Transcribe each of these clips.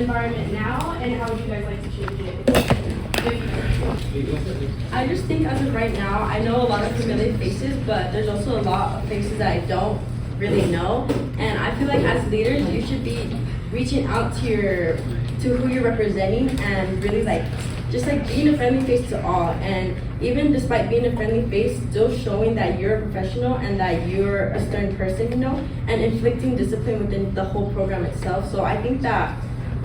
environment now, and how would you guys like to change it? I just think as of right now, I know a lot of familiar faces, but there's also a lot of faces that I don't really know. And I feel like as leaders, you should be reaching out to who you're representing and really just being a friendly face to all. And even despite being a friendly face, still showing that you're a professional and that you're a stern person, and inflicting discipline within the whole program itself. So I think that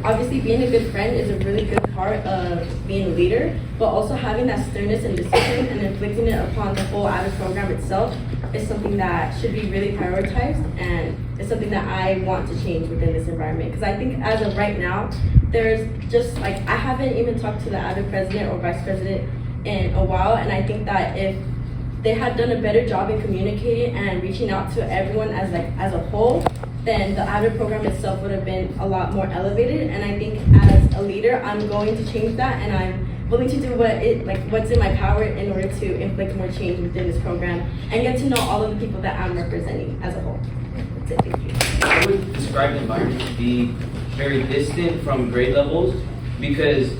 obviously being a good friend is a really good part of being a leader, but also having that sternness and discipline and inflicting it upon the whole AVID program itself is something that should be really prioritized, and it's something that I want to change within this environment. Because I think as of right now, there's just I haven't even talked to the AVID president or vice president in a while, and I think that if they had done a better job in communicating and reaching out to everyone as a whole, then the AVID program itself would have been a lot more elevated. And I think as a leader, I'm going to change that, and I'm willing to do what's in my power in order to inflict more change within this program and get to know all of the people that I'm representing as a whole. That's it, thank you. I would describe the environment to be very distant from grade levels, because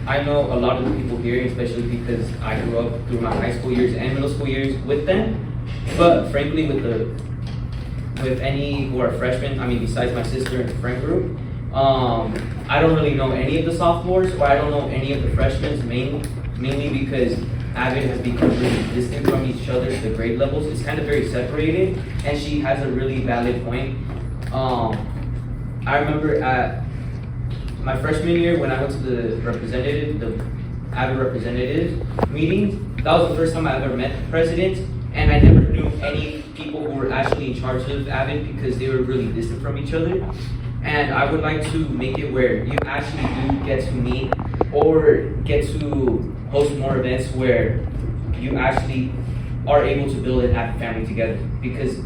I know a lot of the people here, especially because I grew up through my high school years and middle school years with them. But frankly, with any who are freshmen, I mean, besides my sister and friend group, I don't really know any of the sophomores, or I don't know any of the freshmen, mainly because AVID has become really distant from each other. The grade levels, it's kind of very separated, and she has a really valid point. I remember at my freshman year when I went to the AVID representative meetings, that was the first time I ever met the president, and I never knew any people who were actually in charge of AVID because they were really distant from each other. And I would like to make it where you actually do get to meet or get to host more events where you actually are able to build an AVID family together. Because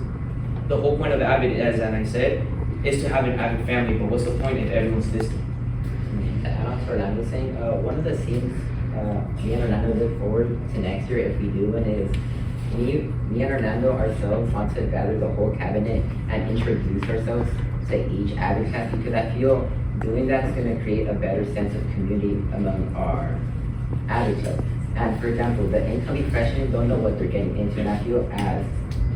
the whole point of AVID, as I said, is to have an AVID family, but what's the point if everyone's distant? To add on to what Orlando was saying, one of the things me and Orlando look forward to next year if we do win is me and Orlando ourselves want to gather the whole cabinet and introduce ourselves to each AVID class, because I feel doing that is going to create a better sense of community among our AVID club. And for example, the incoming freshmen don't know what they're getting into, and I feel as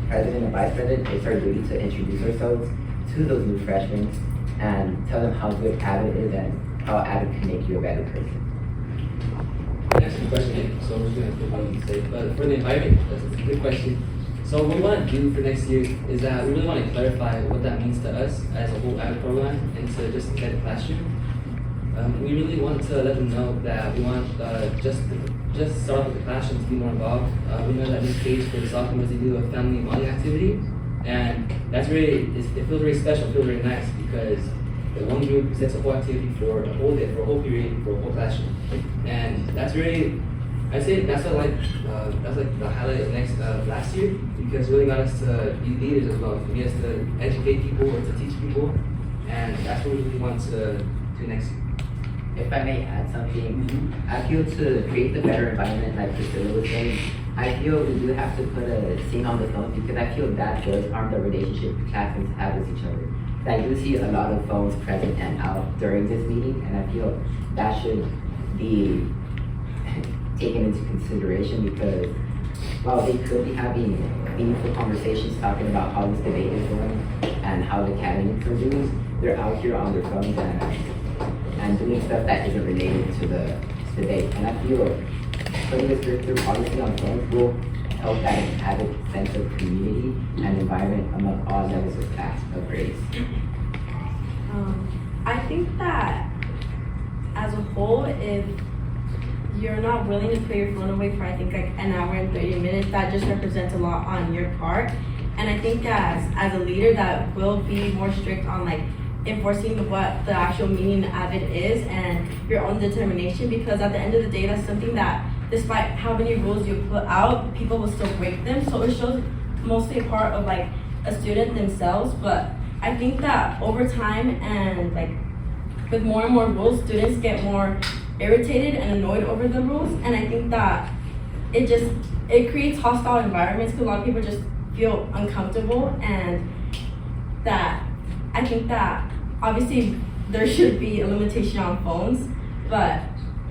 president and vice president, it's our duty to introduce ourselves to those new freshmen and tell them how good AVID is and how AVID can make you a better person. That's a question, so I'm just going to put what you say. But for the environment, that's a good question. So what we want to do for next year is that we really want to clarify what that means to us as a whole AVID program and to just inside the classroom. We really want to let them know that we want just start off with the classroom to be more involved. We know that in this case for the sophomores, they do a family bonding activity, and that's really, it feels very special, it feels very nice, because the one group presents a whole activity for a whole day, for a whole period, for a whole classroom. And that's really, I'd say that's like the highlight of last year, because it really got us to be leaders as well, to get us to educate people or to teach people, and that's what we really want to do next year. If I may add something, I feel to create the better environment, like Priscilla was saying, I feel we do have to put a thing on the phone, because I feel that does harm the relationship classrooms have with each other. I do see a lot of phones present and out during this meeting, and I feel that should be taken into consideration, because while they could be having meaningful conversations talking about how this debate is going and how the candidates are doing, they're out here on their phones and doing stuff that isn't related to the debate. And I feel putting a stricter policy on phones will help that have a sense of community and environment among all levels of class of grades. I think that as a whole, if you're not willing to put your phone away for an hour and 30 minutes, that just represents a lot on your part. And I think as a leader, that will be more strict on enforcing what the actual meaning of AVID is and your own determination, because at the end of the day, that's something that despite how many rules you put out, people will still break them. So it shows mostly a part of a student themselves. But I think that over time and with more and more rules, students get more irritated and annoyed over the rules. And I think that it creates hostile environments, because a lot of people just feel uncomfortable, and that I think that obviously there should be a limitation on phones, but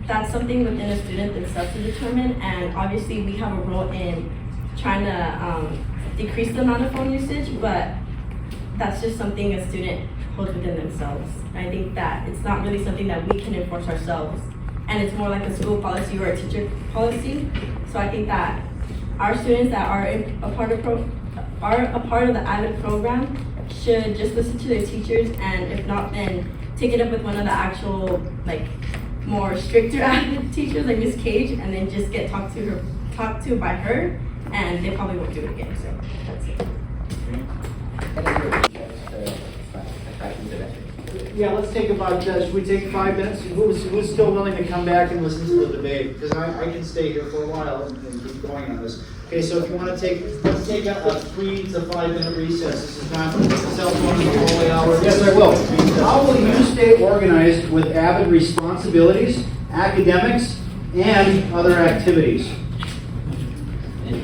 that's something within a student themselves to determine, and obviously we have a role in trying to decrease the amount of phone usage, but that's just something a student holds within themselves. I think that it's not really something that we can enforce ourselves, and it's more like a school policy or a teacher policy. So I think that our students that are a part of the AVID program should just listen to their teachers, and if not, then take it up with one of the actual more stricter AVID teachers like Miss Cage, and then just get talked to by her, and they probably won't do it again. So that's it. Yeah, let's take about, should we take 5 minutes? Who's still willing to come back and listen to the debate? Because I can stay here for a while and keep going on this. Okay, so if you want to let's take a 3 to 5 minute recess. This is not cell phone in the hallway hour. Yes, I will. How will you stay organized with AVID responsibilities, academics, and other activities?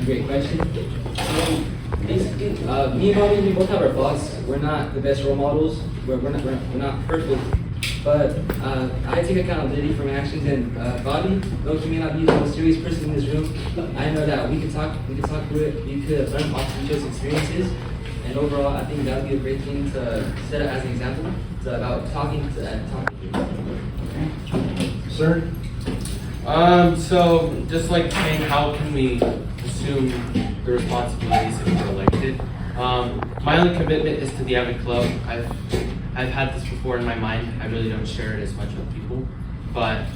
Great question. Basically, me and Bobby, we both have our faults. We're not the best role models. We're not perfect. But I take accountability for my actions, and Bobby, though he may not be the most serious person in this room, I know that we could talk through it. We could learn off each other's experiences, and overall, I think that would be a great thing to set up as an example about talking to Sir? So just like saying, how can we assume the responsibilities if we're elected? My only commitment is to the AVID Club. I've had this before in my mind. I really don't share it as much with people, but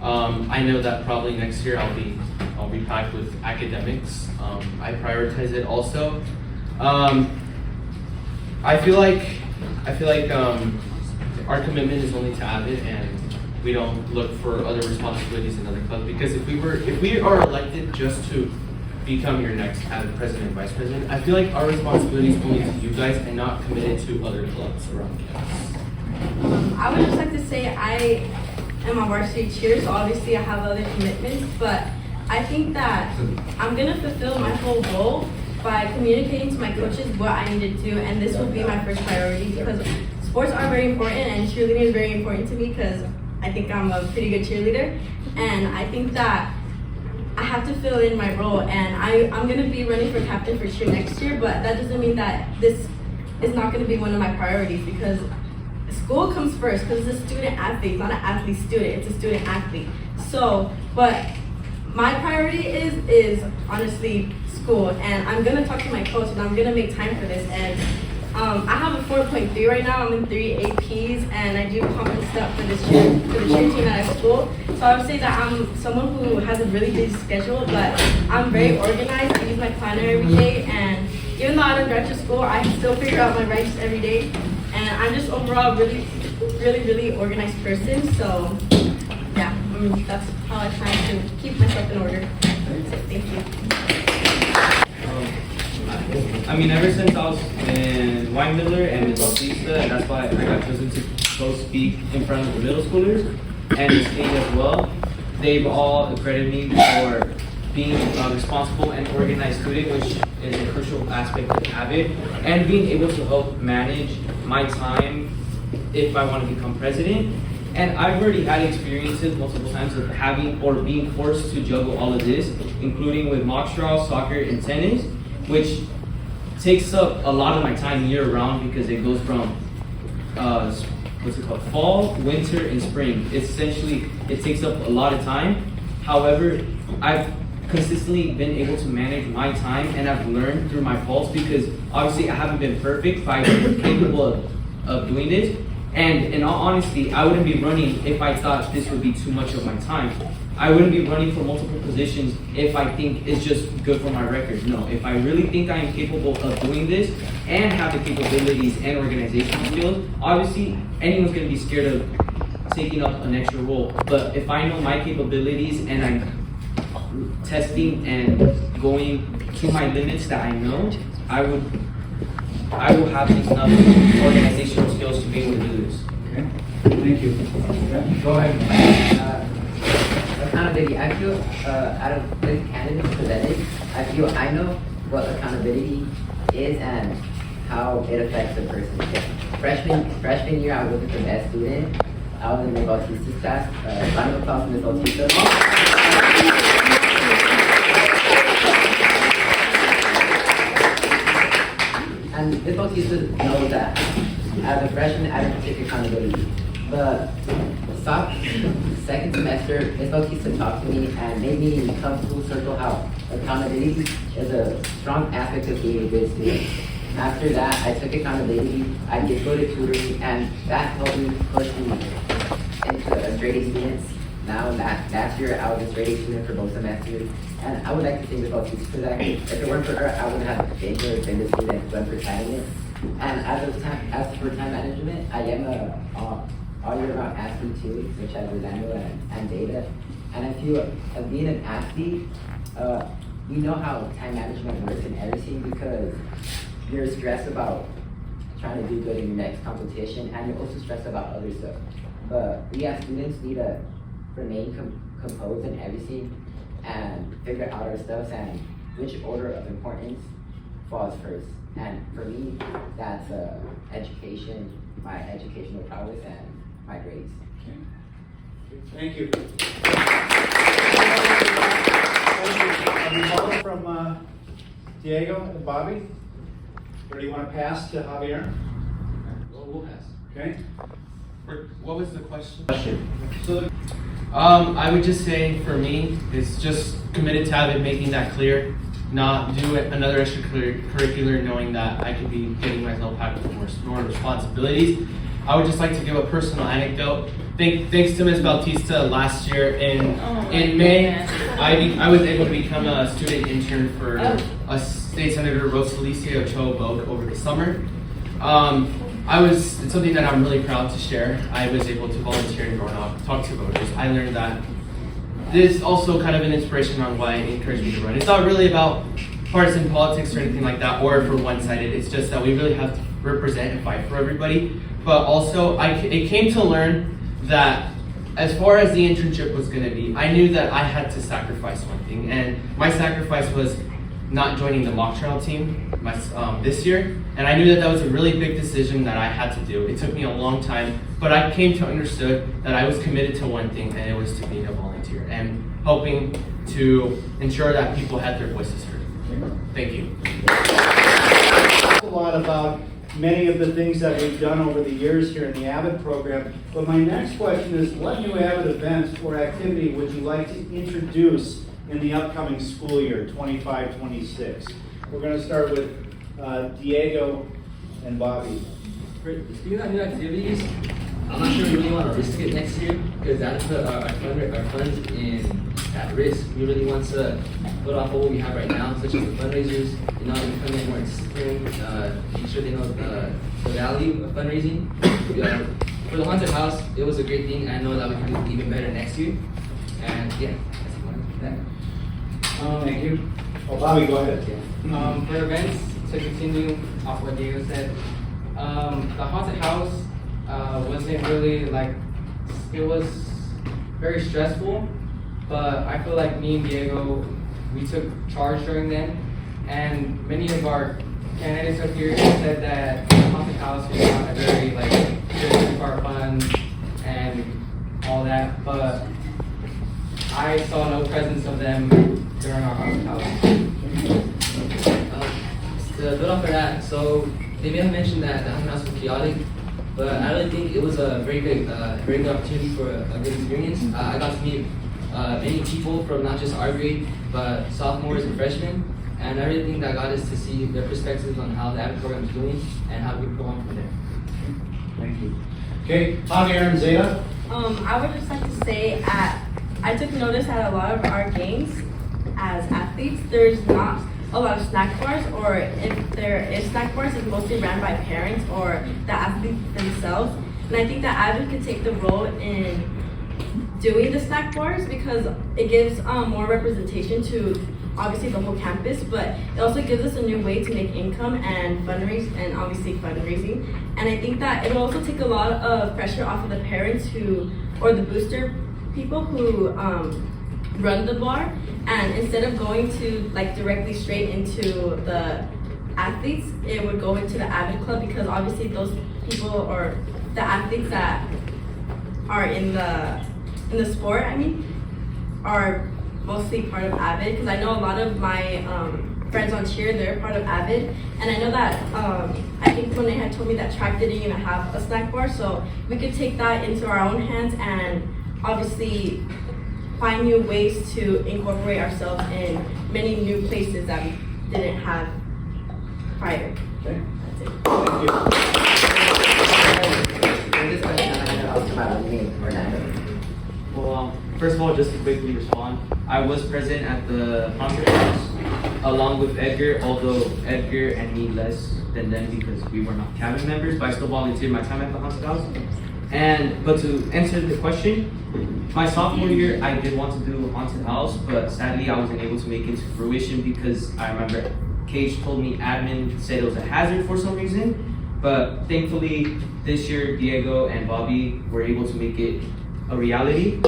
I know that probably next year I'll be packed with academics. I prioritize it also. I feel like our commitment is only to AVID, and we don't look for other responsibilities in other clubs. Because if we are elected just to become your next AVID president and vice president, I feel like our responsibility is only to you guys and not committed to other clubs around campus. I would just like to say I am a varsity cheer, so obviously I have other commitments, but I think that I'm gonna fulfill my whole role by communicating to my coaches what I need to do, and this will be my first priority because sports are very important and cheerleading is very important to me because I think I'm a pretty good cheerleader, and I think that I have to fill in my role, and I'm going to be running for captain for cheer next year, but that doesn't mean that this is not going to be one of my priorities because school comes first because it's a student athlete, not an athlete student, it's a student athlete. So, but my priority is honestly school, and I'm going to talk to my coach and I'm going to make time for this, and I have a 4.3 right now. I'm in 3 APs, and I do conference stuff for the cheer team at school. So I would say that I'm someone who has a really busy schedule, but I'm very organized. I use my planner every day, and even though I don't graduate school, I still figure out my rights every day. And I'm just overall really organized person. So yeah, that's how I try to keep myself in order. So thank you. I mean, ever since I was in Weinmiller and in Bautista, and that's why I got chosen to go speak in front of the middle schoolers and the state as well, they've all accredited me for being a responsible and organized student, which is a crucial aspect of AVID, and being able to help manage my time if I want to become president. And I've already had experiences multiple times of having or being forced to juggle all of this, including with mock straw, soccer, and tennis, which takes up a lot of my time year round because it goes from fall, winter, and spring. It takes up a lot of time. However, I've consistently been able to manage my time, and I've learned through my faults because obviously I haven't been perfect, but I'm capable of doing this. And in all honesty, I wouldn't be running if I thought this would be too much of my time. I wouldn't be running for multiple positions if I think it's just good for my record. No, if I really think I am capable of doing this and have the capabilities and organizational skills, obviously anyone's gonna be scared of taking up an extra role. But if I know my capabilities and I'm testing and going to my limits that I know, I will have enough organizational skills to be able to do this. Okay. Thank you. Yeah, go ahead. Accountability. I feel out of the candidates presented, I feel I know what accountability is and how it affects a person. freshman year, I wasn't the best student. I was in Ms. Bautista's class. Round of applause for Ms. Bautista. And Ms. Bautista knows that as a freshman, I didn't take accountability. But second semester, Ms. Bautista talked to me and made me come full circle how accountability is a strong aspect of being a good student. After that, I took accountability, I did go to tutoring, and that helped me push me into a grade A students. Now, last year, I was a grade A student for both semesters, and I would like to thank Ms. Bautista for that. If it weren't for her, I wouldn't have been here, been the student, went for timing. And as for time management, I am a all-year-round athlete too, such as Orlando and Zaida. And I feel being an athlete, we know how time management works and everything because you're stressed about trying to do good in your next competition, and you're also stressed about other stuff. But we as students need to remain composed in everything and figure out our stuff and which order of importance falls first. And for me, that's education, my educational prowess, and my grades. Thank you. Any follow from Diego and Bobby? Or do you want to pass to Javier? We'll pass. Okay. What was the question? So I would just say for me, it's just committed to AVID, making that clear. Not do another extracurricular knowing that I could be getting myself packed with more responsibilities. I would just like to give a personal anecdote. Thanks to Ms. Bautista last year in May, I was able to become a student intern for a State Senator Rosalía Ochoa over the summer. It's something that I'm really proud to share. I was able to volunteer in Roanoke, talk to voters. I learned that this is also kind of an inspiration on why it encouraged me to run. It's not really about partisan politics or anything like that, or for one-sided. It's just that we really have to represent and fight for everybody. But also, it came to learn that as far as the internship was going to be, I knew that I had to sacrifice one thing, and my sacrifice was not joining the mock trial team this year. And I knew that was a really big decision that I had to do. It took me a long time, but I came to understand that I was committed to one thing, and it was to being a volunteer and helping to ensure that people had their voices heard. Thank you. a lot about many of the things that we've done over the years here in the AVID program, but my next question is, what new AVID event or activity would you like to introduce in the upcoming school year, 25-26? We're going to start with Diego and Bobby. Speaking of new activities, I'm not sure we really want to risk it next year because that put our funds at risk. We really want to put off what we have right now, such as the fundraisers, becoming more disciplined, make sure they know the value of fundraising. For the haunted house, it was a great thing. I know that we can do even better next year. And yeah, that's that. Thank you. Oh, Bobby, go ahead. For events, to continue off what Diego said, the haunted house wasn't really it was very stressful, but I feel like me and Diego, we took charge during then, and many of our candidates up here said that the haunted house was not a very good use of our funds and all that, but I saw no presence of them during our haunted house. To build off of that, so they may have mentioned that the haunted house was chaotic, but I really think it was a very good opportunity for a good experience. I got to meet many people from not just our grade, but sophomores and freshmen, and I really think that got us to see their perspectives on how the AVID program is doing and how we go on from there. Thank you. Okay, Javier and Zaida. I would just like to say I took notice at a lot of our games as athletes, there's not a lot of snack bars, or if there is snack bars, it's mostly ran by parents or the athletes themselves. And I think that AVID could take the role in doing the snack bars because it gives more representation to obviously the whole campus, but it also gives us a new way to make income and fundraise, and obviously fundraising. And I think that it'll also take a lot of pressure off of the parents or the booster people who run the bar, and instead of going to directly straight into the athletes, it would go into the AVID club because obviously those people or the athletes that are in the sport, I mean, are mostly part of AVID because I know a lot of my friends on cheer, they're part of AVID, and I know that I think when they had told me that track didn't even have a snack bar, so we could take that into our own hands and obviously find new ways to incorporate ourselves in many new places that we didn't have prior. Okay. That's it. Thank you. For this question, I'm gonna ask about name or not. Well, first of all, just to quickly respond, I was present at the concert house along with Edgar, although Edgar and me less than them because we were not cabin members, but I still volunteered my time at the haunted house. But to answer the question, my sophomore year, I did want to do a haunted house, but sadly I wasn't able to make it to fruition because I remember Cage told me admin said it was a hazard for some reason. But thankfully, this year, Diego and Bobby were able to make it a reality.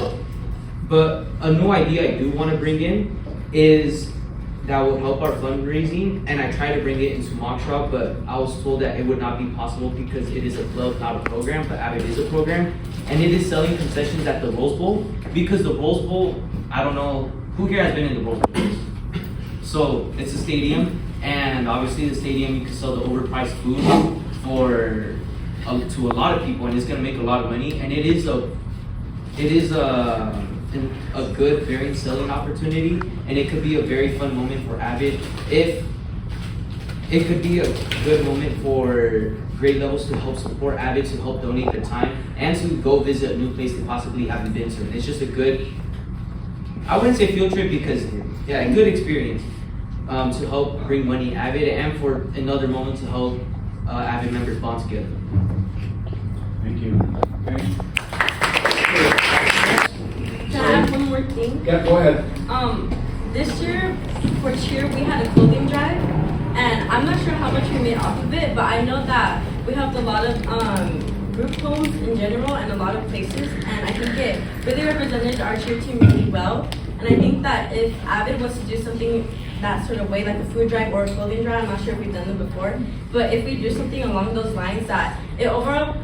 But a new idea I do want to bring in is that will help our fundraising, and I tried to bring it into mock shop, but I was told that it would not be possible because it is a club, not a program, but AVID is a program, and it is selling concessions at the Rose Bowl, because the Rose Bowl, I don't know, who here has been in the Rose Bowl? So, it's a stadium, and obviously the stadium, you can sell the overpriced food for, to a lot of people, and it's gonna make a lot of money, and it is a good varied selling opportunity, and it could be a very fun moment for AVID. If it could be a good moment for grade levels to help support AVID, to help donate their time, and to go visit a new place they possibly haven't been to. It's just a good, I wouldn't say field trip because, yeah, a good experience to help bring money AVID and for another moment to help AVID members bond together. Thank you. Okay. Can I add one more thing? Yeah, go ahead. This year for cheer we had a clothing drive, and I'm not sure how much we made off of it, but I know that we helped a lot of group homes in general and a lot of places, and I think it really represented our cheer team really well. And I think that if AVID was to do something that sort of way, like a food drive or a clothing drive, I'm not sure if we've done it before, but if we do something along those lines, that it overall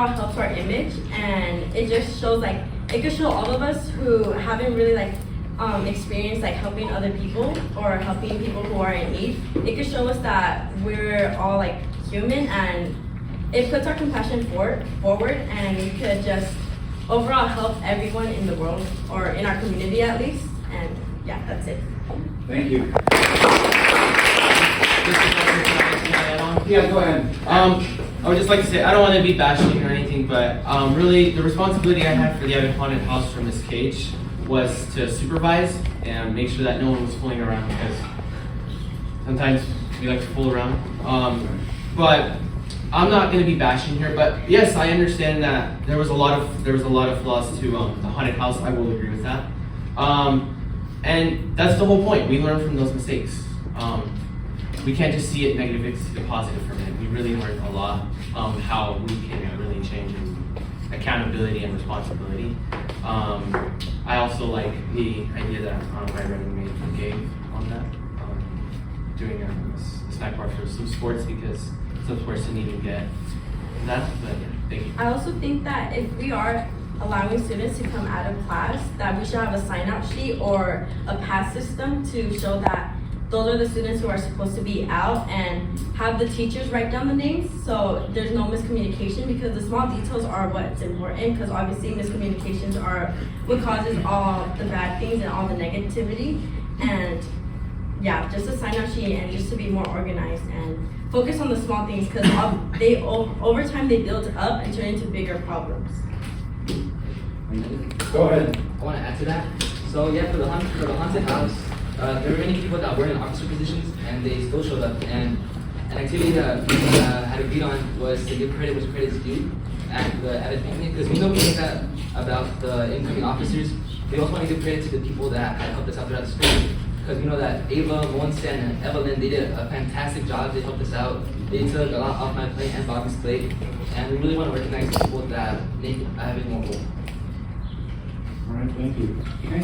helps our image, and it just shows like, it could show all of us who haven't really like experienced like helping other people or helping people who are in need. It could show us that we're all like human, and it puts our compassion forward, and we could just overall help everyone in the world or in our community at least. And yeah, that's it. Thank you. Yeah, Yeah, go ahead. I would just like to say, I don't want to be bashing or anything, but really the responsibility I had for the AVID Haunted House from Ms. Cage was to supervise and make sure that no one was fooling around, because sometimes we like to fool around. But I'm not going to be bashing here, but yes, I understand that there was a lot of flaws to the haunted house. I will agree with that. And that's the whole point. We learn from those mistakes. We can't just see it negative, it's the positive from it. We really learned a lot how we can really change in accountability and responsibility. I also like the idea that my running mate gave on that, doing a snack bar for some sports, because some sports didn't even get that, but yeah, thank you. I also think that if we are allowing students to come out of class, that we should have a sign-out sheet or a pass system to show that those are the students who are supposed to be out, and have the teachers write down the names so there's no miscommunication, because the small details are what's important, because obviously miscommunications are what causes all the bad things and all the negativity. And yeah, just a sign-out sheet, and just to be more organized and focus on the small things, because they over time they build up and turn into bigger problems. Go ahead. I want to add to that. So yeah, for the haunted house, there were many people that were in officer positions, and they still showed up. And an activity that we had agreed on was to give credit where credit's due at the AVID picnic, because we know we think that about the incoming officers. We also want to give credit to the people that had helped us out throughout the spring, because we know that Ava, Monsen, and Evelyn, they did a fantastic job. They helped us out. They took a lot off my plate and Bobby's plate, and we really want to recognize the people that make AVID more cool. All right, thank you. Okay.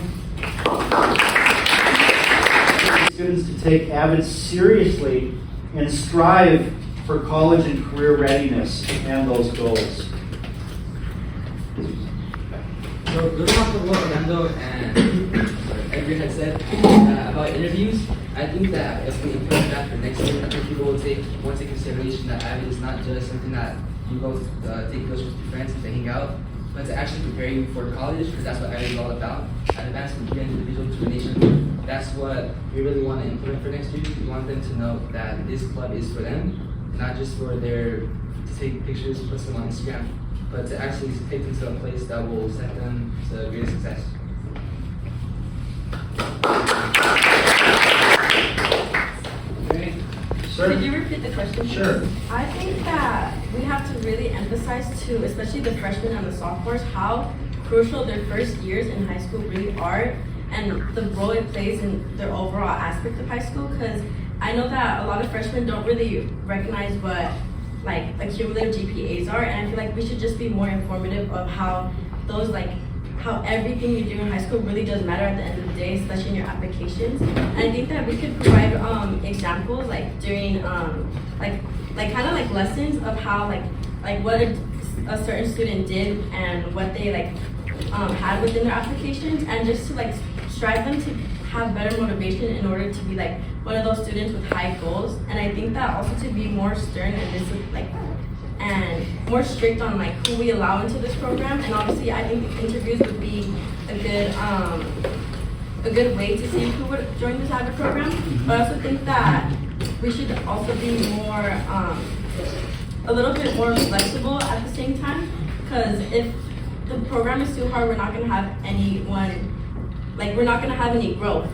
Students to take AVID seriously and strive for college and career readiness and those goals. So building off of what Orlando and Edgar had said about interviews, I think that if we implement that for next year, I think people will take into consideration that AVID is not just something that you go take courses with your friends and to hang out, but to actually prepare you for college, because that's what AVID is all about. At advancing from an individual to a nation, that's what we really want to implement for next year. We want them to know that this club is for them, not just for to take pictures and post them on Instagram, but to actually take them to a place that will set them to greater success. Sir? Could you repeat the question? Sure. I think that we have to really emphasize to, especially the freshmen and the sophomores, how crucial their first years in high school really are, and the role it plays in their overall aspect of high school. Because I know that a lot of freshmen don't really recognize what like accumulative GPAs are, and I feel like we should just be more informative of how those how everything you do in high school really does matter at the end of the day, especially in your applications. And I think that we could provide examples like during kind of like lessons of how like what a certain student did and what they had within their applications, and just to strive them to have better motivation in order to be one of those students with high goals. And I think that also to be more stern and more strict on who we allow into this program. And obviously I think interviews would be a good way to see who would join this AVID program. But I also think that we should also be more a little bit more flexible at the same time, because if the program is too hard, we're not going to have we're not going to have any growth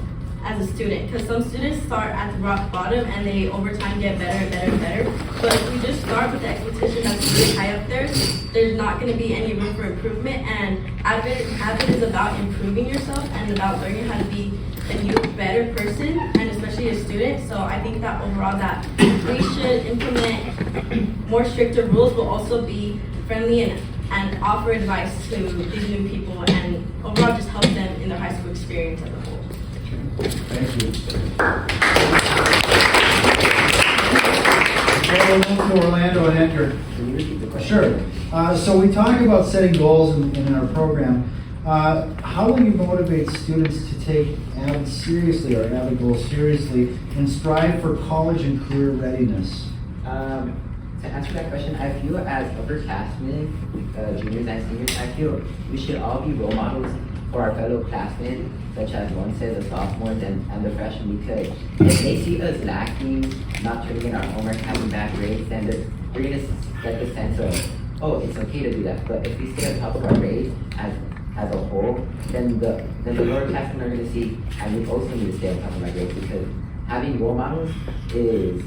as a student, because some students start at the rock bottom and they over time get better and better and better. But if we just start with the expectation that's really high up there's not going to be any room for improvement. And AVID is about improving yourself and about learning how to be a new, better person, and especially a student. So I think that overall that we should implement more stricter rules, but also be friendly and offer advice to these new people, and overall just help them in their high school experience as a whole. Thank you. Okay, we'll move to Orlando and Edgar. Can you repeat the question? Sure. So we talk about setting goals in our program. How will you motivate students to take AVID seriously, or AVID goals seriously, and strive for college and career readiness? To answer that question, I feel as upperclassmen, juniors and seniors, I feel we should all be role models for our fellow classmen, such as one says the sophomores and the freshmen, because if they see us lacking, not turning in our homework, having bad grades, then they're going to get the sense of, oh, it's okay to do that. But if we stay on top of our grades as a whole, then the lower classmen are going to see, and we also need to stay on top of our grades, because having role models is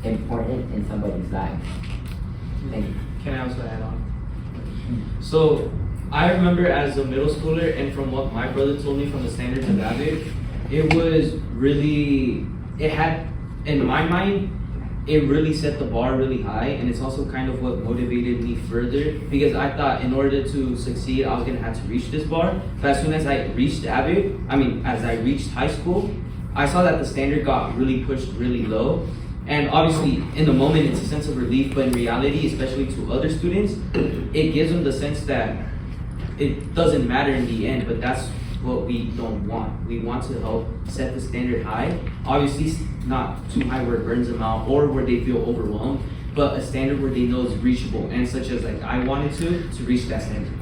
important in somebody's life. Thank you. Can I also add on? So I remember as a middle schooler, and from what my brother told me from the standards of AVID, it was really, it had, in my mind, it really set the bar really high, and it's also kind of what motivated me further, because I thought in order to succeed, I was gonna have to reach this bar. But as soon as I reached AVID, as I reached high school, I saw that the standard got really pushed really low. And obviously, in the moment, it's a sense of relief, but in reality, especially to other students, it gives them the sense that it doesn't matter in the end, but that's what we don't want. We want to help set the standard high. Obviously, not too high where it burns them out or where they feel overwhelmed, but a standard where they know is reachable, and such as I wanted to reach that standard.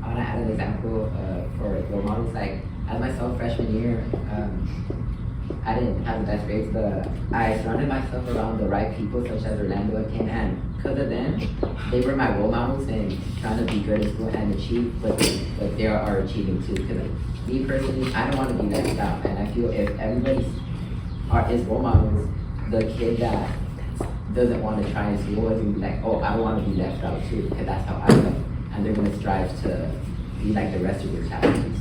I want to add an example for role models. As myself, freshman year, I didn't have the best grades, but I surrounded myself around the right people, such as Orlando and Kim, and because of them, they were my role models in trying to be good at school and achieve, but they are achieving too. Because me personally, I don't want to be left out, and I feel if everybody is role models, the kid that doesn't want to try in school is going to be like, oh, I want to be left out too, because that's how I feel, and they're going to strive to be like the rest of your classmates.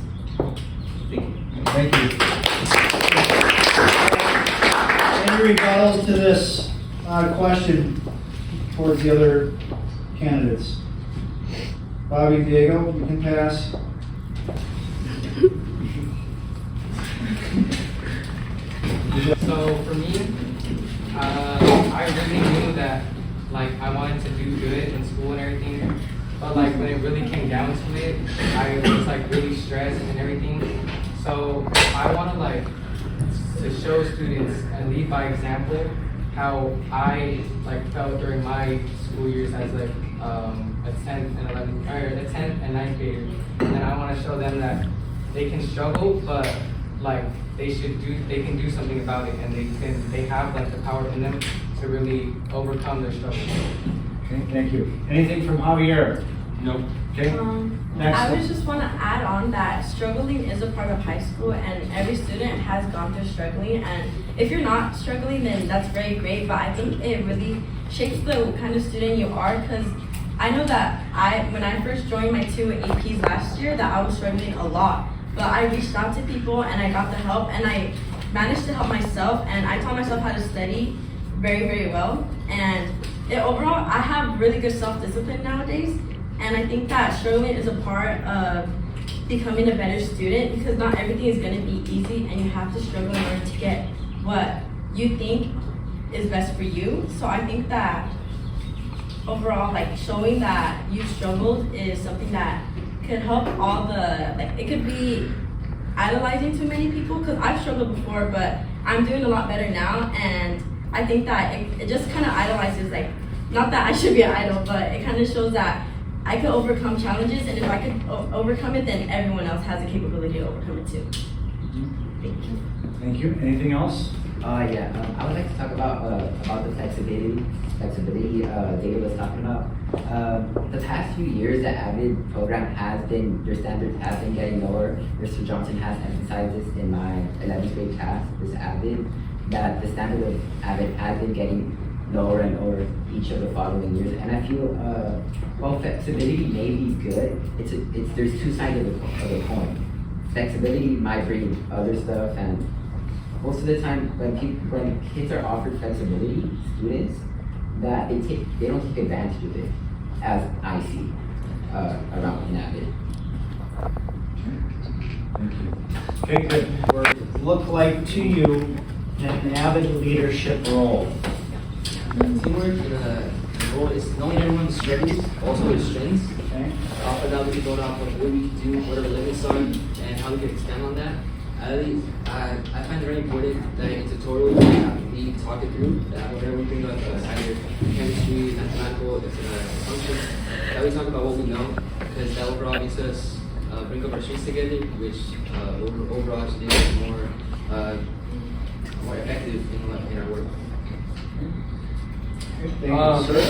Thank you. Any rebuttals to this question towards the other candidates? Bobby, Diego, you can pass. So for me, I really knew that like I wanted to do good in school and everything, but like when it really came down to it, I was like really stressed and everything. So I want to like to show students and lead by example how I like felt during my school years as like a 10th and 11th or a 10th and 9th grader, and I want to show them that they can struggle, but like they can do something about it, and they have like the power in them to really overcome their struggles. Okay, thank you. Anything from Javier? No. Okay. Next. I would just want to add on that struggling is a part of high school, and every student has gone through struggling. And if you're not struggling, then that's very great. But I think it really shapes the kind of student you are, because I know that when I first joined my 2 APs last year, that I was struggling a lot. But I reached out to people and I got the help, and I managed to help myself, and I taught myself how to study very, very well. And overall, I have really good self-discipline nowadays. And I think that struggling is a part of becoming a better student, because not everything is going to be easy, and you have to struggle in order to get what you think is best for you. So I think that overall, like showing that you struggled is something that could help all the, like it could be idolizing to many people, because I've struggled before, but I'm doing a lot better now. And I think that it just kind of idolizes, like, not that I should be an idol, but it kind of shows that I could overcome challenges, and if I could overcome it, then everyone else has the capability to overcome it too. Thank you. Thank you. Anything else? Yeah, I would like to talk about the flexibility David was talking about. The past few years, the AVID program their standards have been getting lower. Mr. Johnson has emphasized this in my 11th grade class, this AVID, that the standard of AVID has been getting lower and lower each of the following years. And I feel, while flexibility may be good, there's two sides of the coin. Flexibility might bring other stuff, and most of the time when kids are offered flexibility, students, that they don't take advantage of it, as I see around in AVID. Thank you. Okay, good. We're look like to you in an AVID leadership role. Teamwork in a role is knowing everyone's struggles, also their strengths. Okay. Off of that, we can go off of what we can do, what our limits are, and how we can expand on that. I find it very important that in tutorials we talk it through, that whenever we bring up either chemistry, mathematical, functions, that we talk about what we know, because that overall makes us bring up our strengths together, which overall actually makes us more effective in our work. Thank you, sir.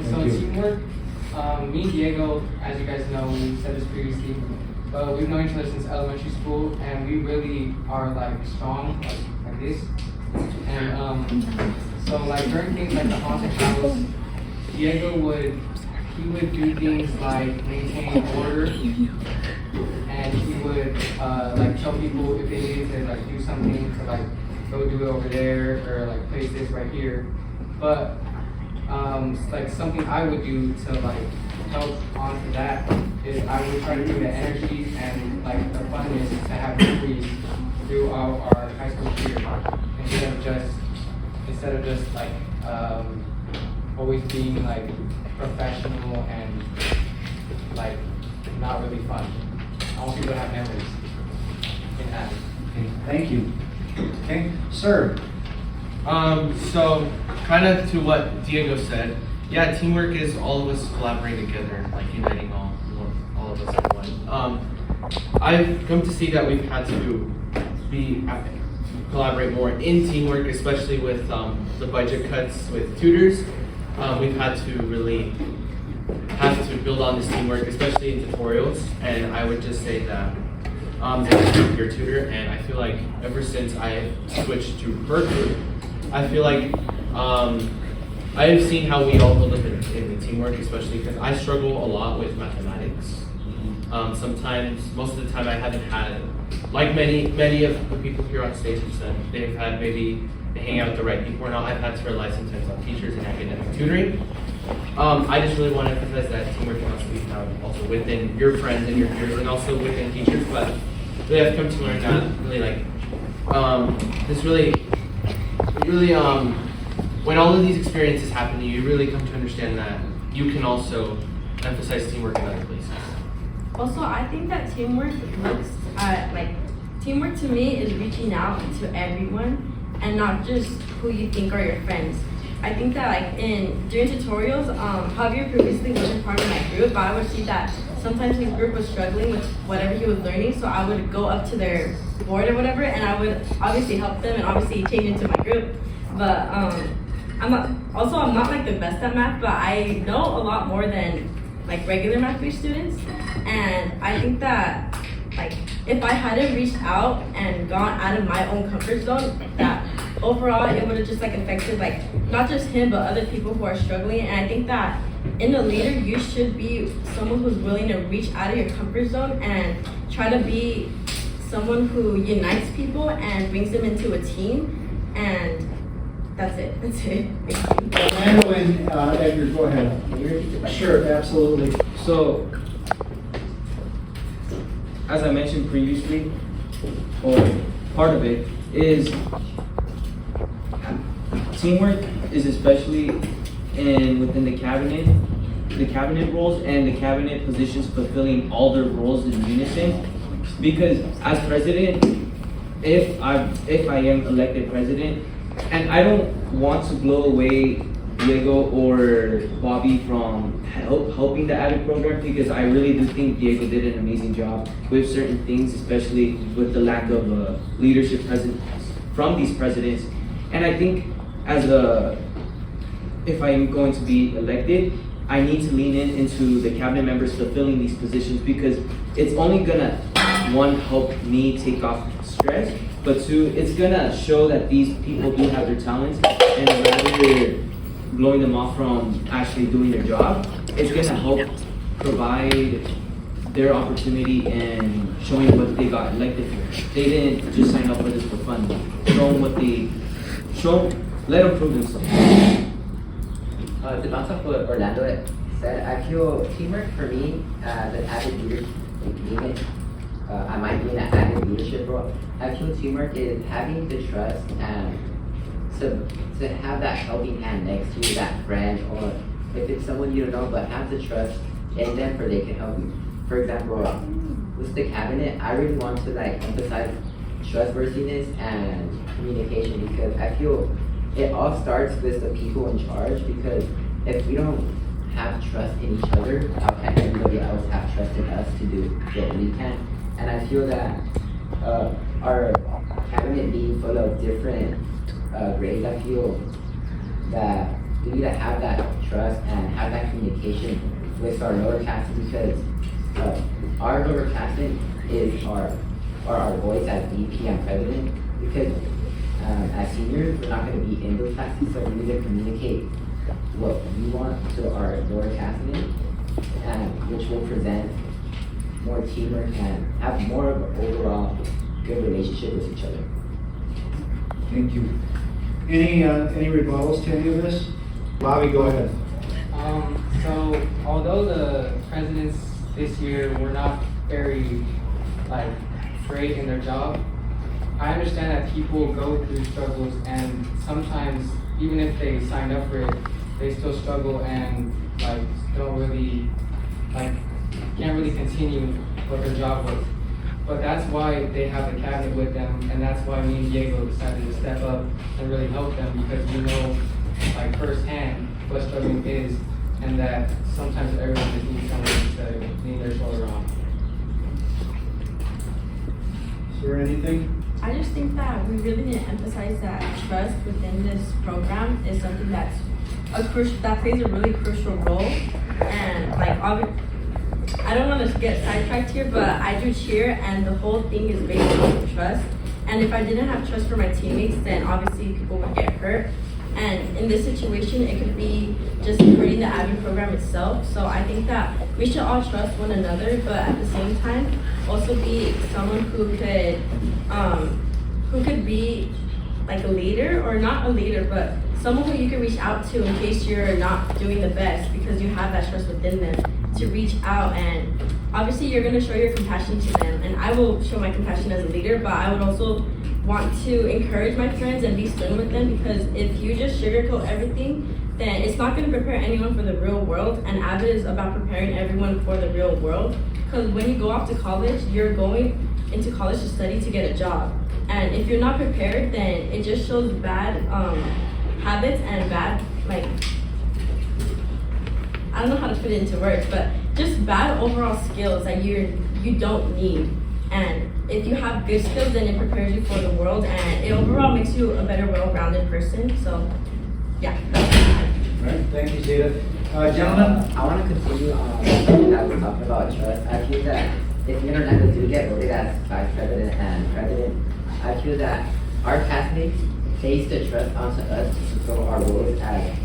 So teamwork, me and Diego, as you guys know, we said this previously, but we've known each other since elementary school, and we really are like strong, like this. And so like during things like the haunted house, Diego would do things like maintain order, and he would like tell people if they needed to like do something to like go do it over there, or like place this right here. But like something I would do to like help onto that is I would try to bring the energy and like the funness to have memories through our high school career, instead of just like always being like professional and like not really fun. I want people to have memories in that. Okay, thank you. Okay, sir. So kind of to what Diego said, yeah, teamwork is all of us collaborating together, like uniting all of us in one. I've come to see that we've had to collaborate more in teamwork, especially with the budget cuts with tutors. We've had to really build on this teamwork, especially in tutorials. And I would just say that your tutor, and I feel like ever since I switched to her group, I feel like I have seen how we all build up in the teamwork, especially because I struggle a lot with mathematics. Sometimes, most of the time, I haven't had, like many of the people here on stage have said, they've had maybe they hang out with the right people or not. I've had to rely sometimes on teachers and academic tutoring. I just really want to emphasize that teamwork can also be found also within your friends and your peers, and also within teachers. But really, I've come to learn that really like this really, when all of these experiences happen to you, you really come to understand that you can also emphasize teamwork in other places. Also, I think that teamwork looks teamwork to me is reaching out to everyone and not just who you think are your friends. I think that during tutorials, Javier previously wasn't part of my group, but I would see that sometimes his group was struggling with whatever he was learning, so I would go up to their board or whatever, and I would obviously help them and obviously change into my group. But I'm not like the best at math, but I know a lot more than like regular math-based students, and I think that if I hadn't reached out and gone out of my own comfort zone, that overall it would have just affected not just him but other people who are struggling. And I think that in a leader you should be someone who's willing to reach out of your comfort zone and try to be someone who unites people and brings them into a team. And that's it. Thank you. Randall and Edgar, go ahead. Sure, absolutely. So, as I mentioned previously, or part of it, is teamwork is especially within the cabinet roles and the cabinet positions fulfilling all their roles in unison. Because as president, if I am elected president, and I don't want to blow away Diego or Bobby from helping the AVID program, because I really do think Diego did an amazing job with certain things, especially with the lack of leadership present from these presidents. And I think if I am going to be elected, I need to lean into the cabinet members fulfilling these positions, because it's only gonna, one, help me take off stress, but two, it's gonna show that these people do have their talents, and rather blowing them off from actually doing their job, it's gonna help provide their opportunity and showing what they got elected for. They didn't just sign up for this for fun. Let them prove themselves. To bounce off what Orlando said, I feel teamwork for me as an AVID leader, I might be in an AVID leadership role. I feel teamwork is having the trust and to have that helping hand next to you, that friend, or if it's someone you don't know, but have the trust in them where they can help you. For example, with the cabinet, I really want to emphasize trustworthiness and communication, because I feel it all starts with the people in charge, because if we don't have trust in each other, how can everybody else have trust in us to do what we can? And I feel that our cabinet being full of different grades, I feel that we need to have that trust and have that communication with our lower casting, because our lower casting is our voice as VP and president, because as seniors, we're not going to be in those classes, so we need to communicate what we want to our lower casting, and which will present more teamwork and have more of an overall good relationship with each other. Thank you. Any rebuttals to any of this? Bobby, go ahead. So although the presidents this year were not very great in their job, I understand that people go through struggles, and sometimes even if they signed up for it, they still struggle and don't really can't really continue what their job was. But that's why they have the cabinet with them, and that's why me and Diego decided to step up and really help them, because we know firsthand what struggling is, and that sometimes everyone just needs someone to lean their shoulder on. Is there anything? I just think that we really need to emphasize that trust within this program is something that plays a really crucial role. And I don't want to get sidetracked here, but I do cheer, and the whole thing is based on trust. And if I didn't have trust for my teammates, then obviously people would get hurt. And in this situation, it could be just hurting the AVID program itself. So I think that we should all trust one another, but at the same time, also be someone who could be a leader, or not a leader, but someone who you can reach out to in case you're not doing the best, because you have that trust within them to reach out. And obviously you're going to show your compassion to them, and I will show my compassion as a leader, but I would also want to encourage my friends and be stern with them, because if you just sugarcoat everything, then it's not going to prepare anyone for the real world. And AVID is about preparing everyone for the real world. Because when you go off to college, you're going into college to study to get a job. And if you're not prepared, then it just shows bad habits and bad, like, I don't know how to put it into words, but just bad overall skills that you don't need. And if you have good skills, then it prepares you for the world, and it overall makes you a better, well-rounded person. So, yeah. All right, thank you, Zaida. Gentlemen? I want to continue on something that we're talking about trust. I feel that if me and Orlando do get voted as vice president and president, I feel that our classmates place the trust onto us to fulfill our roles as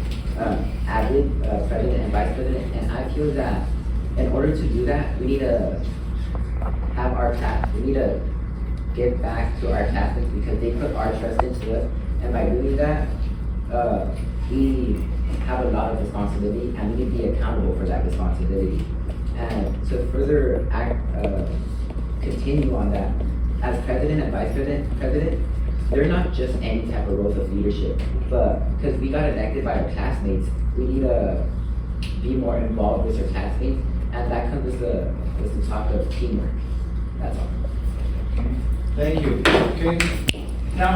AVID president and vice president. And I feel that in order to do that, we need to have we need to give back to our classmates because they put our trust into us. And by doing that, we have a lot of responsibility, and we need to be accountable for that responsibility. And to further continue on that, as president and vice president, they're not just any type of roles of leadership, but because we got elected by our classmates, we need to be more involved with our classmates, and that comes with the talk of teamwork. That's all. Thank you. Okay. Now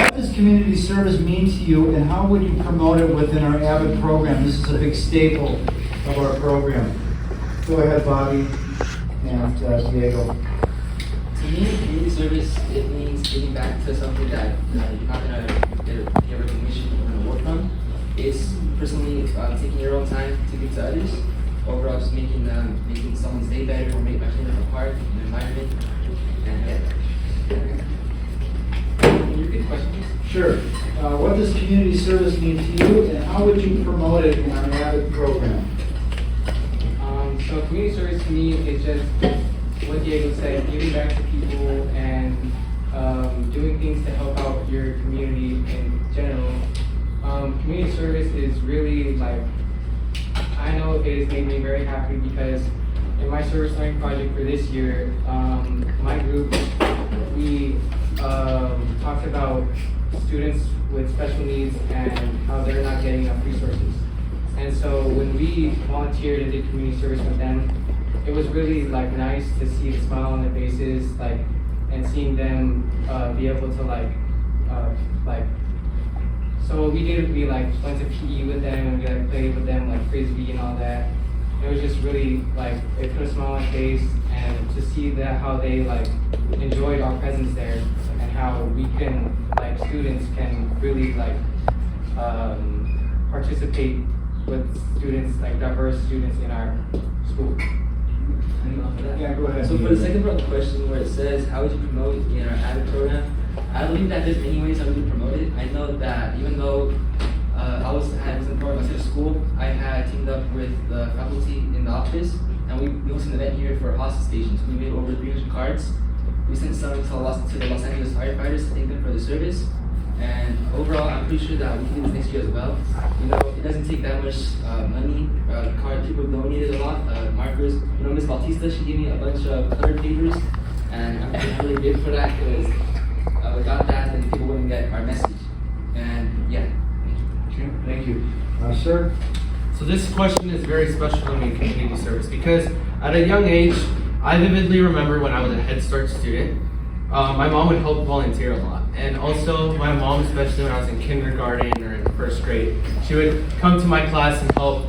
what does community service mean to you, and how would you promote it within our AVID program? This is a big staple of our program. Go ahead, Bobby and Diego. To me, community service, it means giving back to something that you're not going to get recognition or an award from. It's personally taking your own time to give to others. Overall, just making someone's day better or make my family a part in the environment. And Can you repeat the question, please? Sure. What does community service mean to you, and how would you promote it in our AVID program? So community service to me is just what Diego said, giving back to people and doing things to help out your community in general. Community service is really like, I know it has made me very happy because in my service learning project for this year, my group, we talked about students with special needs and how they're not getting enough resources. And so when we volunteered and did community service with them, it was really like nice to see the smile on their faces, like, and seeing them be able to like. So what we did, we like went to PE with them and we like played with them like frisbee and all that. It was just really like it put a smile on my face, and to see that how they like enjoyed our presence there and how we can like students can really like participate with students, like diverse students in our school. Yeah, go ahead. So for the second part of the question where it says, how would you promote it in our AVID program? I believe that there's many ways that we can promote it. I know that even though I was in part of my school, I had teamed up with the faculty in the office, and we hosted an event here for hostage stations. We made over 300 cards. We sent some to the Los Angeles firefighters to thank them for the service. And overall, I'm pretty sure that we can do this next year as well. You know, it doesn't take that much money. Card people donated a lot. Markers. You know, Miss Bautista, she gave me a bunch of colored papers, and I'm really big for that because without that, then people wouldn't get our message. And yeah. Thank you. Sir? So this question is very special to me in community service because at a young age, I vividly remember when I was a Head Start student, my mom would help volunteer a lot. And also my mom, especially when I was in kindergarten or in first grade, she would come to my class and help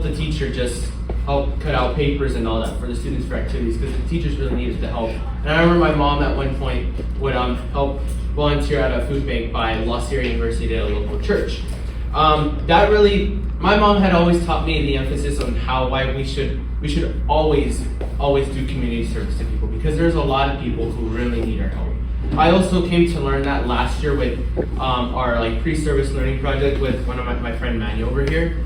the teacher just help cut out papers and all that for the students for activities because the teachers really needed the help. And I remember my mom at one point would help volunteer at a food bank by La Sierra University at a local church. My mom had always taught me the emphasis on why we should always do community service to people because there's a lot of people who really need our help. I also came to learn that last year with our pre-service learning project with one of my friend Manny over here.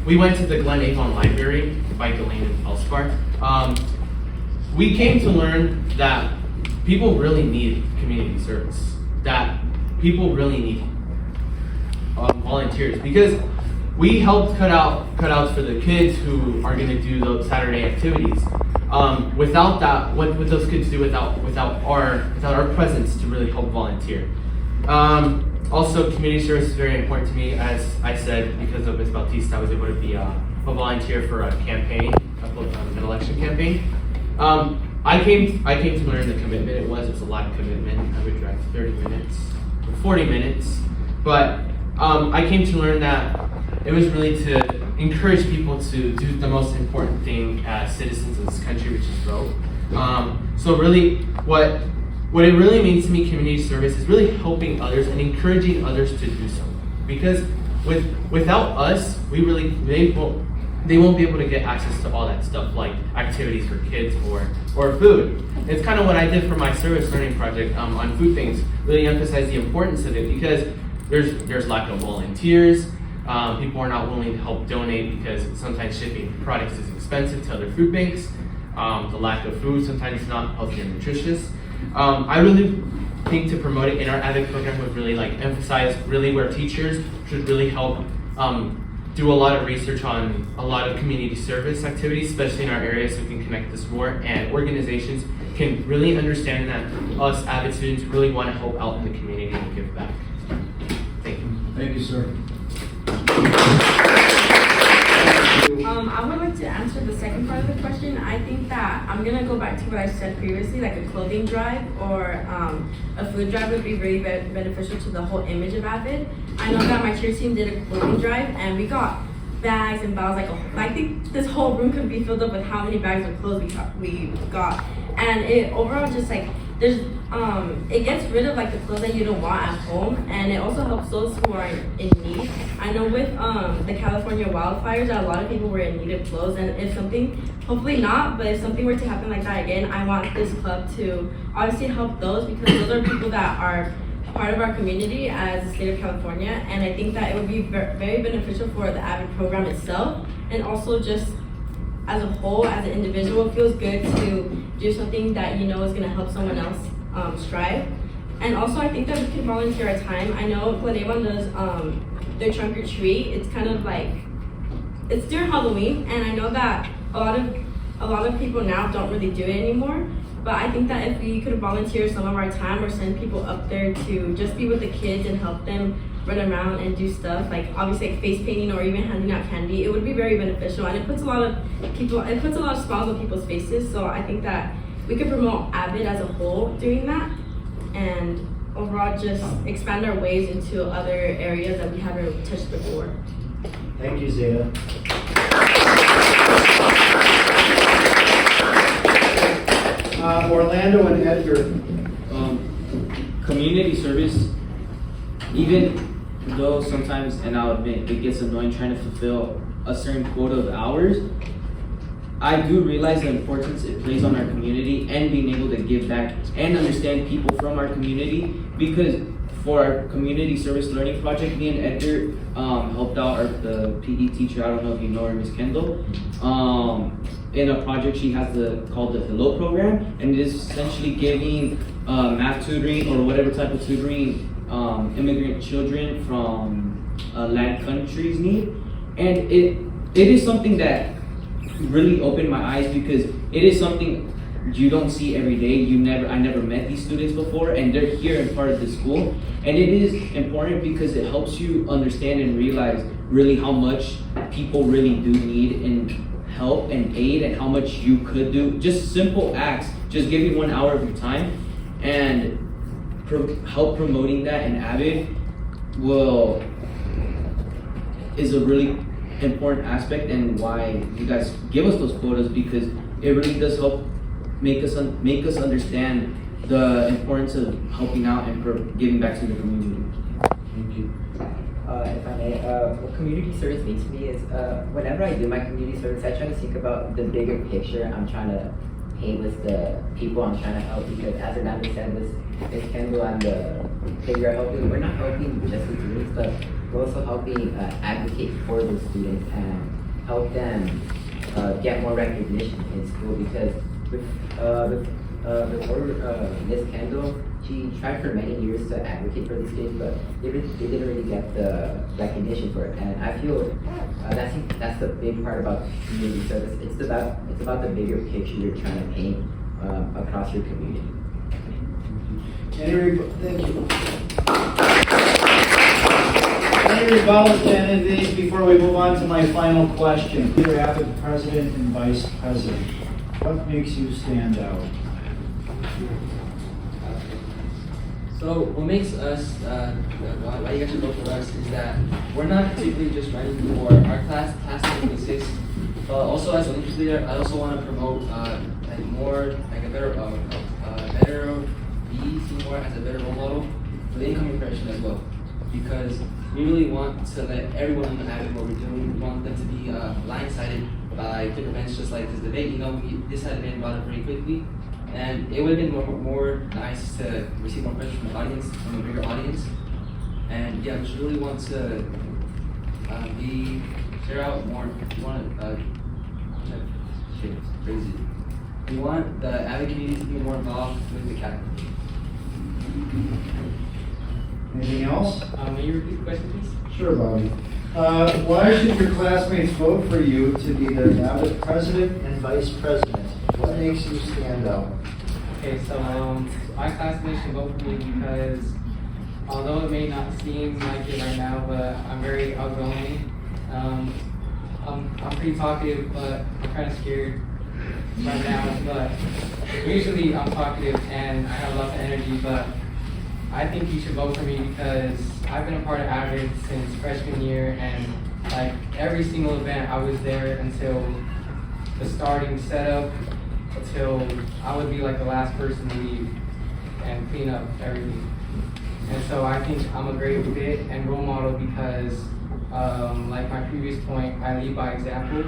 We went to the Glen Avon Library by Ghislaine and Felspar. We came to learn that people really need community service. That people really need volunteers because we helped cutouts for the kids who are going to do those Saturday activities. without that, what would those kids do without our presence to really help volunteer? Also, community service is very important to me. As I said, because of Ms. Bautista, I was able to be a volunteer for a campaign, an election campaign. I came to learn the commitment it was. It's a lot of commitment. I would drive 30 minutes, 40 minutes, but I came to learn that it was really to encourage people to do the most important thing as citizens of this country, which is vote. So really, what it really means to me, community service, is really helping others and encouraging others to do so. Because without us, they won't be able to get access to all that stuff like activities for kids or food. It's kind of what I did for my service learning project on food things, really emphasize the importance of it because there's lack of volunteers. People are not willing to help donate because sometimes shipping products is expensive to other food banks. The lack of food sometimes is not healthy and nutritious. I really think to promote it in our AVID program would really emphasize really where teachers should really help do a lot of research on a lot of community service activities, especially in our area, so we can connect this more, and organizations can really understand that us AVID students really want to help out in the community and give back. Thank you. Thank you, sir. I would like to answer the second part of the question. I think that I'm gonna go back to what I said previously, like a clothing drive or a food drive would be really beneficial to the whole image of AVID. I know that my cheer team did a clothing drive and we got bags and bottles, I think this whole room could be filled up with how many bags of clothes we got. And it overall just it gets rid of the clothes that you don't want at home, and it also helps those who are in need. I know with the California wildfires that a lot of people were in need of clothes, and if something, hopefully not, but if something were to happen like that again, I want this club to obviously help those because those are people that are part of our community as the state of California, and I think that it would be very beneficial for the AVID program itself, and also just as a whole, as an individual, it feels good to do something that you know is going to help someone else strive. And also, I think that we can volunteer our time. I know when Avon does their trunk or treat, it's kind of it's during Halloween, and I know that a lot of people now don't really do it anymore. But I think that if we could volunteer some of our time or send people up there to just be with the kids and help them run around and do stuff, obviously face painting or even handing out candy, it would be very beneficial, and it puts a lot of smiles on people's faces. So I think that we could promote AVID as a whole doing that, and overall just expand our ways into other areas that we haven't touched before. Thank you, Zaida. Orlando and Edgar. Community service, even though sometimes, and I'll admit, it gets annoying trying to fulfill a certain quota of hours, I do realize the importance it plays on our community and being able to give back and understand people from our community, because for our community service learning project, me and Edgar helped out the PE teacher, I don't know if you know her, Miss Kendall, in a project she has called the Hello program, and it is essentially giving math tutoring or whatever type of tutoring immigrant children from Latin countries need. And it is something that really opened my eyes, because it is something you don't see every day. I never met these students before, and they're here and part of the school. And it is important because it helps you understand and realize really how much people really do need in help and aid, and how much you could do. Just simple acts, just giving 1 hour of your time, and help promoting that in AVID is a really important aspect, and why you guys give us those quotas, because it really does help make us understand the importance of helping out and giving back to the community. Thank you. If I may, what community service means to me is whenever I do my community service, I try to think about the bigger picture I'm trying to paint with the people I'm trying to help, because as Orlando said, with Ms. Kendall and the people we're helping, we're not helping just the students, but we're also helping advocate for those students and help them get more recognition in school, because with Ms. Kendall, she tried for many years to advocate for these kids, but they didn't really get the recognition for it. And I feel that's the big part about community service. It's about the bigger picture you're trying to paint across your community. Thank you. Any rebuttals to any of these before we move on to my final question? Peter Abbott, President and Vice President. What makes you stand out? So what makes us, why you guys should vote for us is that we're not particularly just running for our class 26, but also as a leadership leader, I also want to promote a better see more as a better role model for the incoming generation as well. Because we really want to let everyone know what we're doing. We want them to be blindsided by quick events just like this debate. This had been brought up very quickly. And it would have been more nice to receive more questions from the audience, from a bigger audience. And yeah, we just really want to share out more. We want crazy. We want the AVID community to be more involved with the academy. Anything else? May you repeat the question, please? Sure, Bobby. Why should your classmates vote for you to be their Abbott President and Vice President? What makes you stand out? Okay, so my classmates should vote for me because although it may not seem like it right now, but I'm very outgoing. I'm pretty talkative, but I'm kind of scared right now. But usually I'm talkative and I have lots of energy. But I think you should vote for me because I've been a part of AVID since freshman year, and like every single event I was there until the starting setup, until I would be like the last person to leave and clean up everything. And so I think I'm a great fit and role model because like my previous point, I lead by example,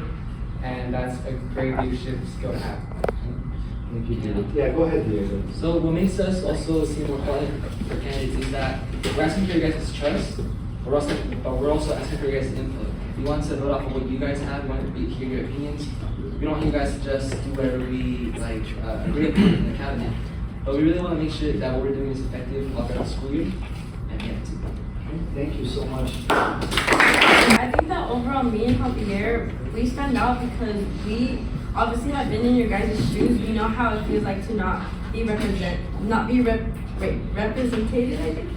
and that's a great leadership skill to have. Thank you, David. Yeah, go ahead, David. So what makes us also seem more qualified for candidates is that we're asking for your guys' trust, but we're also asking for your guys' input. We want to vote off of what you guys have. We want to hear your opinions. We don't want you guys to just do whatever we agree upon in the cabinet. But we really want to make sure that what we're doing is effective all throughout the school year. And yeah, Thank you so much. I think that overall, me and Javier, we stand out because we obviously have been in your guys' shoes. We know how it feels like to not be represented, I think.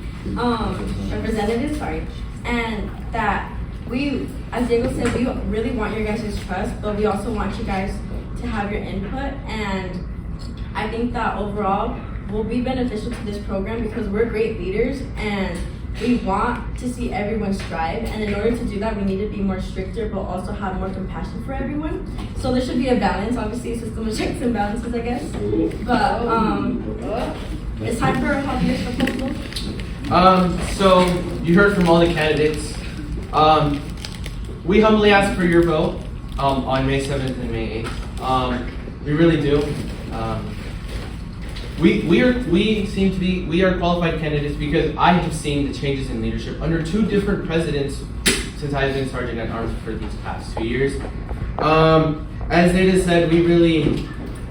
Representative, sorry. And that we, as Diego said, we really want your guys' trust, but we also want you guys to have your input. And I think that overall will be beneficial to this program because we're great leaders and we want to see everyone strive, and in order to do that, we need to be more stricter, but also have more compassion for everyone. So there should be a balance, obviously a system of checks and balances, I guess. But it's time for Javier's proposal. So you heard from all the candidates. We humbly ask for your vote on May 7th and May 8th. We really do. We are qualified candidates because I have seen the changes in leadership under two different presidents since I've been sergeant at arms for these past 2 years. As Zaida said, we really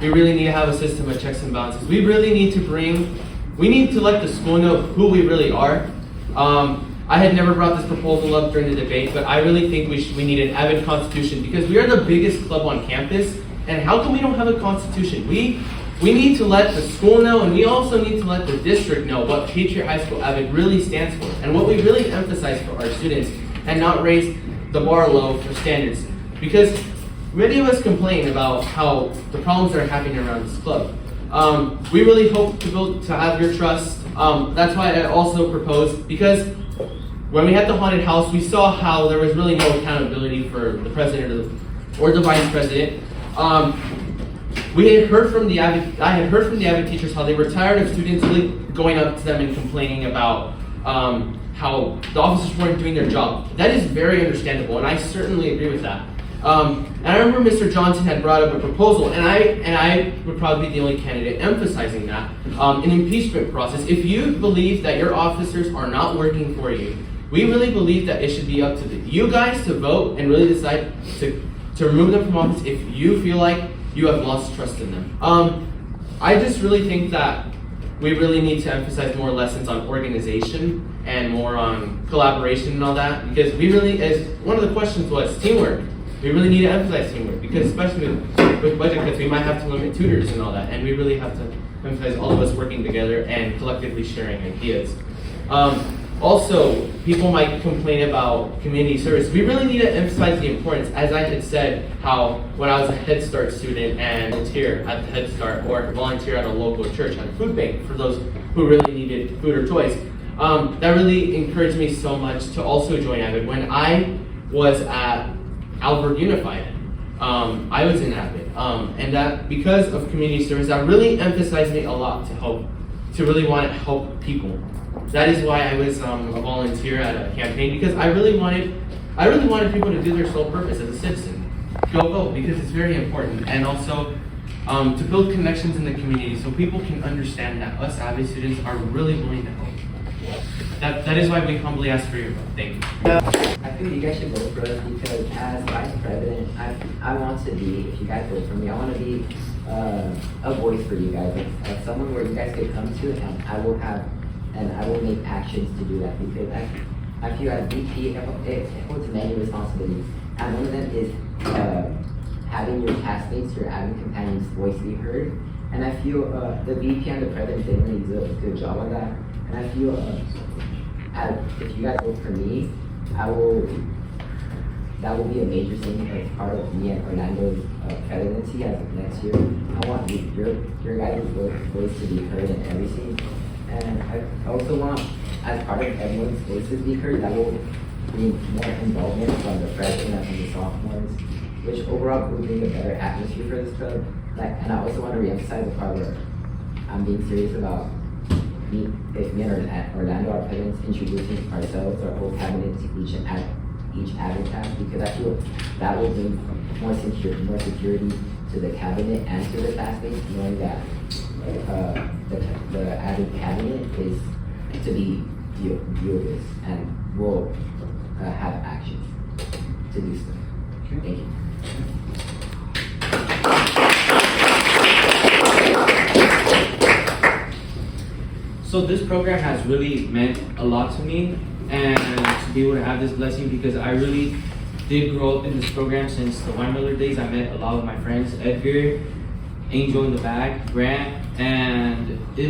need to have a system of checks and balances. We need to let the school know who we really are. I had never brought this proposal up during the debate, but I really think we need an AVID constitution because we are the biggest club on campus. And how come we don't have a constitution? We need to let the school know, and we also need to let the district know what Patriot High School AVID really stands for and what we really emphasize for our students, and not raise the bar low for standards. Because many of us complain about how the problems that are happening around this club. We really hope to have your trust. That's why I also proposed, because when we had the haunted house, we saw how there was really no accountability for the president or the vice president. I had heard from the AVID teachers how they were tired of students really going up to them and complaining about how the officers weren't doing their job. That is very understandable, and I certainly agree with that. And I remember Mr. Johnson had brought up a proposal, and I would probably be the only candidate emphasizing that, an impeachment process. If you believe that your officers are not working for you, we really believe that it should be up to you guys to vote and really decide to remove them from office if you feel like you have lost trust in them. I just really think that we really need to emphasize more lessons on organization and more on collaboration and all that, because we really, as one of the questions was teamwork. We really need to emphasize teamwork, because especially with budget cuts, we might have to limit tutors and all that, and we really have to emphasize all of us working together and collectively sharing ideas. Also, people might complain about community service. We really need to emphasize the importance, as I had said, how when I was a Head Start student and volunteer at the Head Start or volunteer at a local church at a food bank for those who really needed food or toys, that really encouraged me so much to also join AVID. When I was at Albert Unified, I was in AVID, and that because of community service, that really emphasized me a lot to really want to help people. That is why I was a volunteer at a campaign, because I really wanted people to do their sole purpose as a citizen, go vote, because it's very important, and also to build connections in the community so people can understand that us AVID students are really willing to help. That is why we humbly ask for your vote. Thank you. I feel you guys should vote for us because as vice president, I want to be, if you guys vote for me, I want to be a voice for you guys, like someone where you guys could come to, and I will make actions to do that, because I feel as VP, it holds many responsibilities, and one of them is having your castmates, your AVID companions' voice be heard, and I feel the VP and the president did really do a good job on that, and I feel if you guys vote for me, that will be a major thing as part of me and Orlando's presidency as of next year. I want your guys' voice to be heard in everything. And I also want, as part of everyone's voices be heard, that will bring more involvement from the freshmen and from the sophomores, which overall will bring a better atmosphere for this club. And I also want to reemphasize the part where I'm being serious about me and Orlando, our presidents, introducing ourselves, our whole cabinet to each AVID cast, because I feel that will bring more security to the cabinet and to the classmates, knowing that the AVID cabinet is to be viewers and will have actions to do so. Thank you. So this program has really meant a lot to me, and to be able to have this blessing, because I really did grow up in this program since the Wine Miller days. I met a lot of my friends, Edgar, Angel in the back, Grant, and it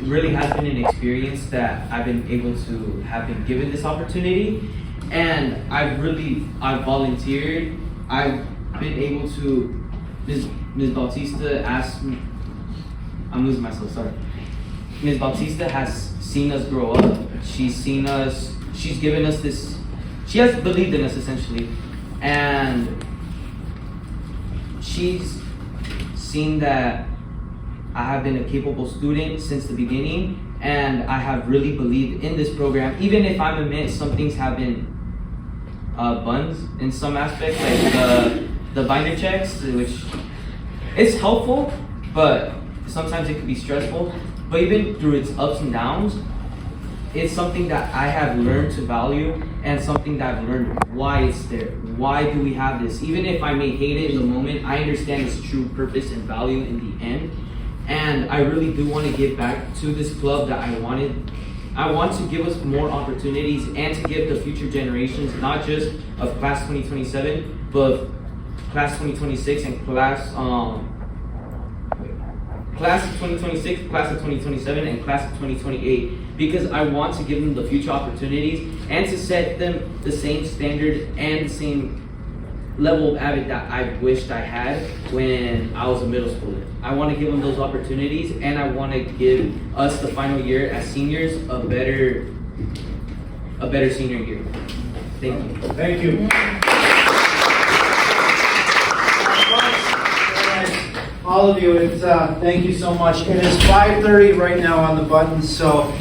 really has been an experience that I've been able to have been given this opportunity, and I've volunteered. I've been able to, Ms. Bautista asked me, I'm losing myself, sorry. Ms. Bautista has seen us grow up. She's seen us, she's given us this, she has believed in us essentially. And she's seen that I have been a capable student since the beginning, and I have really believed in this program. Even if I'm admit some things have been buns in some aspects, like the binder checks, which is helpful, but sometimes it can be stressful. But even through its ups and downs, it's something that I have learned to value, and something that I've learned why it's there. Why do we have this? Even if I may hate it in the moment, I understand its true purpose and value in the end. And I really do want to give back to this club that I wanted. I want to give us more opportunities and to give the future generations, not just of class 2027, but of class 2026 and class of 2026, class of 2027, and class of 2028, because I want to give them the future opportunities and to set them the same standard and the same level of AVID that I wished I had when I was a middle schooler. I want to give them those opportunities, and I want to give us the final year as seniors a better senior year. Thank you. Thank you. All of you, thank you so much. It is 5:30 right now on the button, so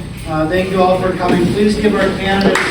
thank you all for coming. Please give our candidates